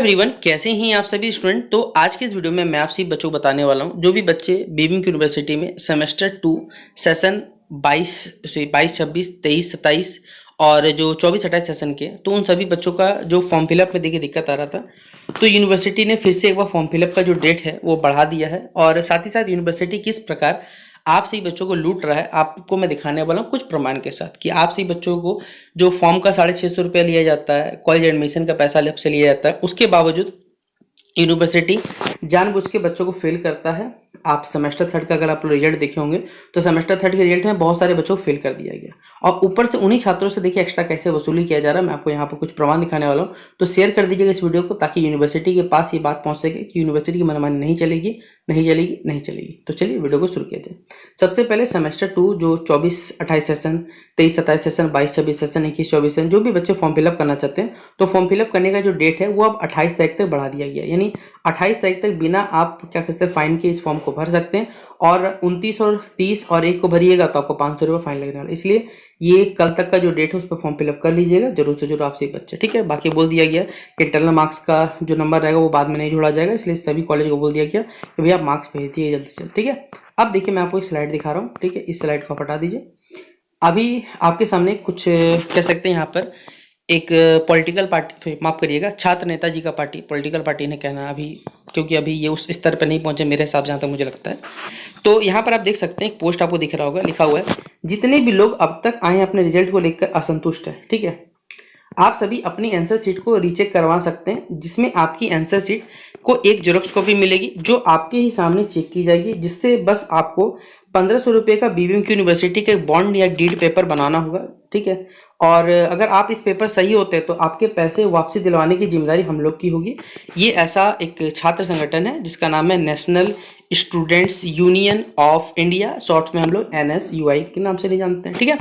Everyone, कैसे हैं आप सभी स्टूडेंट। तो आज के इस वीडियो में मैं आप सभी बच्चों को बताने वाला हूं जो भी बच्चे बीबिंग यूनिवर्सिटी में सेमेस्टर 2 सेशन 22 26 23 27 और जो 24 28 सेशन के, तो उन सभी बच्चों का जो फॉर्म फिलअप में देखिए दिक्कत आ रहा था, तो यूनिवर्सिटी ने फिर से एक बार फॉर्म फिलअप का जो डेट है वो बढ़ा दिया है। और साथ ही साथ यूनिवर्सिटी किस प्रकार आप सही बच्चों को लूट रहा है आपको मैं दिखाने वाला हूँ कुछ प्रमाण के साथ कि आप सही बच्चों को जो फॉर्म का 650 रुपया लिया जाता है, कॉलेज एडमिशन का पैसा लेब से लिया जाता है, उसके बावजूद यूनिवर्सिटी जानबूझ के बच्चों को फेल करता है। आप सेमेस्टर थर्ड का अगर आप रिजल्ट देखे होंगे तो सेमेस्टर थर्ड के रिजल्ट में बहुत सारे बच्चों को फेल कर दिया गया और ऊपर से उन्हीं छात्रों से देखिए एक्स्ट्रा कैसे वसूली किया जा रहा है। मैं आपको यहाँ पर कुछ प्रमाण दिखाने वाला हूँ, तो शेयर कर दीजिएगा इस वीडियो को ताकि यूनिवर्सिटी के पास ये बात पहुँच सके कि यूनिवर्सिटी की मनमानी नहीं चलेगी नहीं चलेगी नहीं चलेगी। तो चलिए वीडियो को शुरू किया जाए। सबसे पहले सेमेस्टर 2 जो 24-28 सेशन, 23-27 सेशन, 22-26 सेशन, 21-24 सेशन, जो भी बच्चे फॉर्म फिलअप करना चाहते हैं तो फॉर्म फिलअप करने का जो डेट है वो अब 28 तारीख तक बढ़ा दिया गया। यानी 28 तारीख तक बिना आप क्या कहते हैं फाइन के इस फॉर्म को भर सकते हैं और 29 और 30 और 1 को भरिएगा तो आपको 500 रुपये फाइन लगने वाला। इसलिए ये कल तक का जो डेट है उस पर फॉर्म फिलअप कर लीजिएगा जरूर से जरूर आप सभी बच्चे, ठीक है। बाकी बोल दिया गया कि इंटरनल मार्क्स का जो नंबर रहेगा वो बाद में नहीं जोड़ा जाएगा, इसलिए सभी कॉलेज को बोल दिया गया कि भैया आप मार्क्स भेज दिए जल्दी से, ठीक है। अब देखिए मैं आपको एक स्लाइड दिखा रहा हूँ, ठीक है। इस स्लाइड को आप हटा दीजिए। अभी आपके सामने कुछ कह सकते हैं यहाँ पर एक पॉलिटिकल पार्टी, माफ करिएगा, छात्र नेताजी का पार्टी, पॉलिटिकल पार्टी ने कहना अभी, क्योंकि अभी ये उस स्तर पर नहीं पहुंचे मेरे हिसाब से, जहाँ तक मुझे लगता है। तो यहाँ पर आप देख सकते हैं एक पोस्ट आपको दिख रहा होगा, लिखा हुआ है जितने भी लोग अब तक आए अपने रिजल्ट को लेकर असंतुष्ट है, ठीक है, आप सभी अपनी आंसर शीट को रीचेक करवा सकते हैं, जिसमें आपकी आंसर शीट को एक जेरोक्स कॉपी मिलेगी जो आपके ही सामने चेक की जाएगी, जिससे बस आपको 1500 रुपये का बीबीएमक्यू यूनिवर्सिटी का एक बॉन्ड या डीड पेपर बनाना होगा, ठीक है। और अगर आप इस पेपर सही होते हैं तो आपके पैसे वापसी दिलवाने की जिम्मेदारी हम लोग की होगी। ये ऐसा एक छात्र संगठन है जिसका नाम है national students union of India, short में हम लोग NSUI के नाम से नहीं जानते हैं, ठीक है।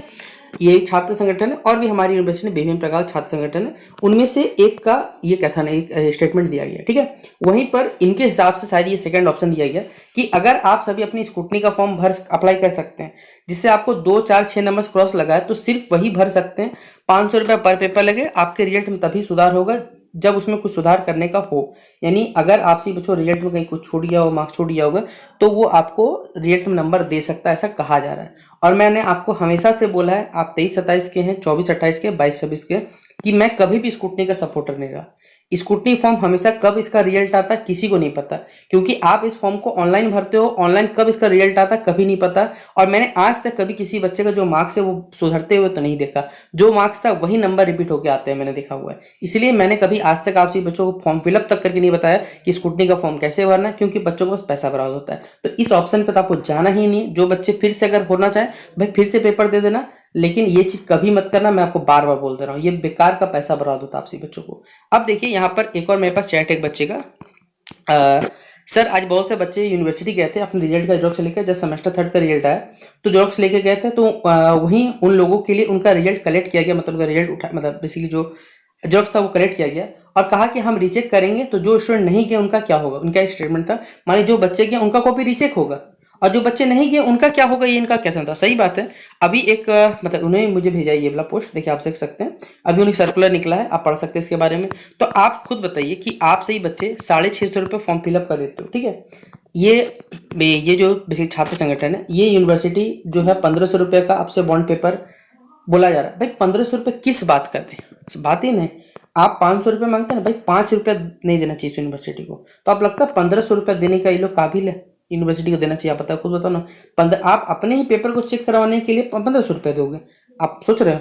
ये छात्र संगठन है और भी हमारी यूनिवर्सिटी में विभिन्न प्रकार के छात्र संगठन है, उनमें से एक का ये कथन है, एक स्टेटमेंट दिया गया, ठीक है। वहीं पर इनके हिसाब से शायद ये सेकंड ऑप्शन दिया गया कि अगर आप सभी अपनी स्कूटनी का फॉर्म भर अप्लाई कर सकते हैं जिससे आपको 2 4 6 नंबर क्रॉस लगा है तो सिर्फ वही भर सकते हैं। 500 रुपये पर पेपर लगे, आपके रिजल्ट में तभी सुधार होगा जब उसमें कुछ सुधार करने का हो। यानी अगर आपसे बच्चों रिजल्ट में कहीं कुछ छूट गया हो, मार्क्स छूट गया होगा, तो वो आपको रिजल्ट में नंबर दे सकता है, ऐसा कहा जा रहा है। और मैंने आपको हमेशा से बोला है, आप 23-27 के हैं, 24-28 के, 22-26 के, कि मैं कभी भी स्कूटनी का सपोर्टर नहीं रहा। स्कूटनी फॉर्म हमेशा कब इसका रिजल्ट आता है किसी को नहीं पता, क्योंकि आप इस फॉर्म को ऑनलाइन भरते हो, ऑनलाइन कब इसका रिजल्ट आता है कभी नहीं पता। और मैंने आज तक कभी किसी बच्चे का जो मार्क्स है वो सुधरते हुए तो नहीं देखा, जो मार्क्स था वही नंबर रिपीट होकर आते हैं, मैंने देखा हुआ है। इसलिए मैंने कभी आज तक आपसे बच्चों को फॉर्म फिलअप तक करके नहीं बताया कि स्कूटनी का फॉर्म कैसे भरना है, क्योंकि बच्चों को बस पैसा बर्बाद होता है। तो इस ऑप्शन पर तो आपको जाना ही नहीं है। जो बच्चे फिर से अगर होना चाहे भाई फिर से पेपर दे देना, लेकिन ये चीज कभी मत करना, मैं आपको बार बार बोल दे रहा हूँ, ये बेकार का पैसा बर्बाद होता है आपसी बच्चों को। अब देखिए यहाँ पर एक और मेरे पास चैट एक बच्चे का, सर आज बहुत से बच्चे यूनिवर्सिटी गए थे अपने रिजल्ट का जेरोक्स लेकर, जब सेमेस्टर थर्ड का रिजल्ट आया तो जेरोक्स लेके गए थे, तो वहीं उन लोगों के लिए उनका रिजल्ट कलेक्ट किया गया, मतलब उनका रिजल्ट उठा, मतलब बेसिकली जो जेरोक्स था वो कलेक्ट किया गया और कहा कि हम रीचेक करेंगे। तो जो स्टूडेंट नहीं गए उनका क्या होगा, उनका एक स्टेटमेंट था, मानी जो बच्चे गए उनका कॉपी रीचेक होगा और जो बच्चे नहीं गए उनका क्या होगा, ये इनका कहना था। सही बात है। अभी एक मतलब उन्होंने मुझे भेजा ये वाला पोस्ट, देखिए आप देख सकते हैं, अभी उन्हें सर्कुलर निकला है, आप पढ़ सकते हैं इसके बारे में। तो आप खुद बताइए कि आप सही बच्चे 650 रुपये फॉर्म फिलअप कर देते हो, ठीक है। ये जो बेसिक छात्र संगठन है, ये यूनिवर्सिटी जो है 1500 रुपये का आपसे बॉन्ड पेपर बोला जा रहा है। भाई 1500 रुपये किस बात का दें, बात ही नहीं। आप 500 रुपये मांगते हैं ना भाई, 5 रुपया नहीं देना चाहिए यूनिवर्सिटी को, तो आप लगता है 1500 रुपया देने का ये लोग काबिल है, यूनिवर्सिटी को देना चाहिए। आप पता खुद बताओ ना, आप अपने ही पेपर को चेक करवाने के लिए 1500 रुपये दोगे, आप सोच रहे हो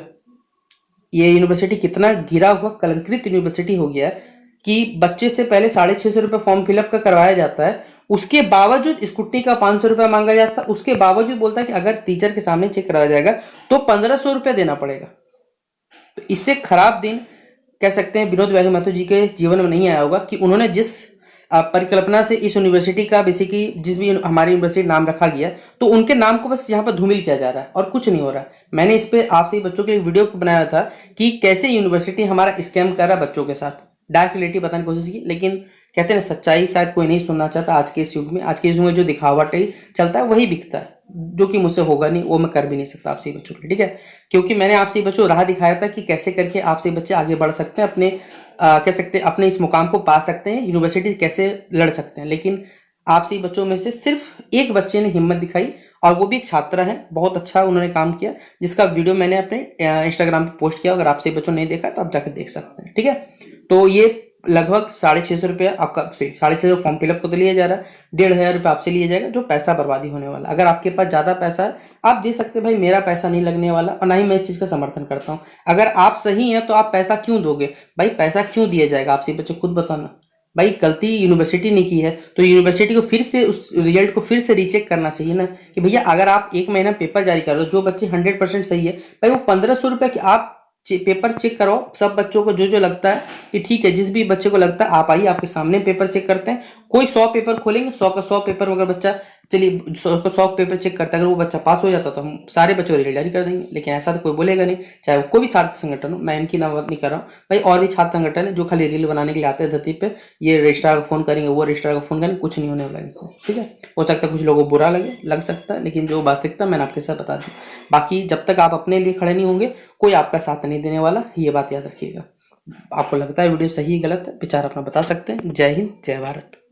ये यूनिवर्सिटी कितना गिरा हुआ कलंकित यूनिवर्सिटी हो गया है कि बच्चे से पहले 650 रुपये फॉर्म फिलअप का करवाया जाता है, उसके बावजूद स्कूटी का 500 रुपया मांगा जाता है, उसके बावजूद बोलता है कि अगर टीचर के सामने चेक कराया जाएगा तो 1500 रुपया देना पड़ेगा। तो इससे खराब दिन कह सकते हैं विनोद बिहारी महतो जी के जीवन में नहीं आया होगा कि उन्होंने जिस परिकल्पना से इस यूनिवर्सिटी का बेसिकली जिस भी हमारी यूनिवर्सिटी नाम रखा गया, तो उनके नाम को बस यहाँ पर धूमिल किया जा रहा है और कुछ नहीं हो रहा। मैंने इस पे आपसे बच्चों के लिए वीडियो बनाया था कि कैसे यूनिवर्सिटी हमारा स्कैम कर रहा है बच्चों के साथ, डार्क रियलिटी बताने की कोशिश की, लेकिन कहते हैं ना सच्चाई शायद कोई नहीं सुनना चाहता आज के इस युग में। आज के युग में जो दिखावट ही चलता है वही बिकता है, जो कि मुझसे होगा नहीं, वो मैं कर भी नहीं सकता आपसे बच्चों के लिए, ठीक है। क्योंकि मैंने आपसे बच्चों राह दिखाया था कि कैसे करके आपसे बच्चे आगे बढ़ सकते हैं, अपने कह सकते हैं अपने इस मुकाम को पा सकते हैं, यूनिवर्सिटी कैसे लड़ सकते हैं। लेकिन आपसे बच्चों में से सिर्फ एक बच्चे ने हिम्मत दिखाई, और वो भी एक छात्रा है, बहुत अच्छा उन्होंने काम किया, जिसका वीडियो मैंने अपने इंस्टाग्राम पे पोस्ट किया। अगर आपसे बच्चों ने नहीं देखा तो आप जाकर देख सकते हैं, ठीक है। तो ये लगभग 650 आपका 650 फॉर्म फिलअप को तो लिया जा रहा है, 1500 आपसे लिया जाएगा, जो पैसा बर्बादी होने वाला। अगर आपके पास ज़्यादा पैसा है आप दे सकते हैं, भाई मेरा पैसा नहीं लगने वाला, और ना ही मैं इस चीज़ का समर्थन करता हूँ। अगर आप सही हैं तो आप पैसा क्यों दोगे, भाई पैसा क्यों दिया जाएगा आपसे बच्चे खुद बताना। भाई गलती यूनिवर्सिटी ने की है तो यूनिवर्सिटी को फिर से उस रिजल्ट को फिर से रीचेक करना चाहिए ना, कि भैया अगर आप एक महीना पेपर जारी कर रहे हो, जो बच्चे 100% सही है, भाई वो 1500 की आप पेपर चेक करो सब बच्चों को, जो जो लगता है कि ठीक है, जिस भी बच्चे को लगता है आप आइए, आपके सामने पेपर चेक करते हैं। कोई 100 पेपर खोलेंगे, 100 का 100 पेपर अगर बच्चा, चलिए 100 पेपर चेक करता है, अगर वो बच्चा पास हो जाता तो हम सारे बच्चों को रिजल्ट जारी कर देंगे। लेकिन ऐसा तो कोई बोलेगा नहीं, चाहे वो कोई भी छात्र संगठन हो, मैं इनकी नाम बात नहीं कर रहा हूँ भाई, और भी छात्र संगठन है जो खाली रील बनाने के लिए आते हैं धरती पे, ये रजिस्ट्रार को फोन करेंगे, वो रजिस्ट्रार को फोन करेंगे, कुछ नहीं होने वाला इनसे, ठीक है। हो सकता है कुछ लोगों को बुरा लग सकता है, लेकिन जो वास्तविकता मैंने आपके साथ बता दी। बाकी जब तक आप अपने लिए खड़े नहीं होंगे कोई आपका साथ नहीं देने वाला, ये बात याद रखिएगा। आपको लगता है वीडियो सही गलत है, विचार अपना बता सकते हैं। जय हिंद, जय भारत।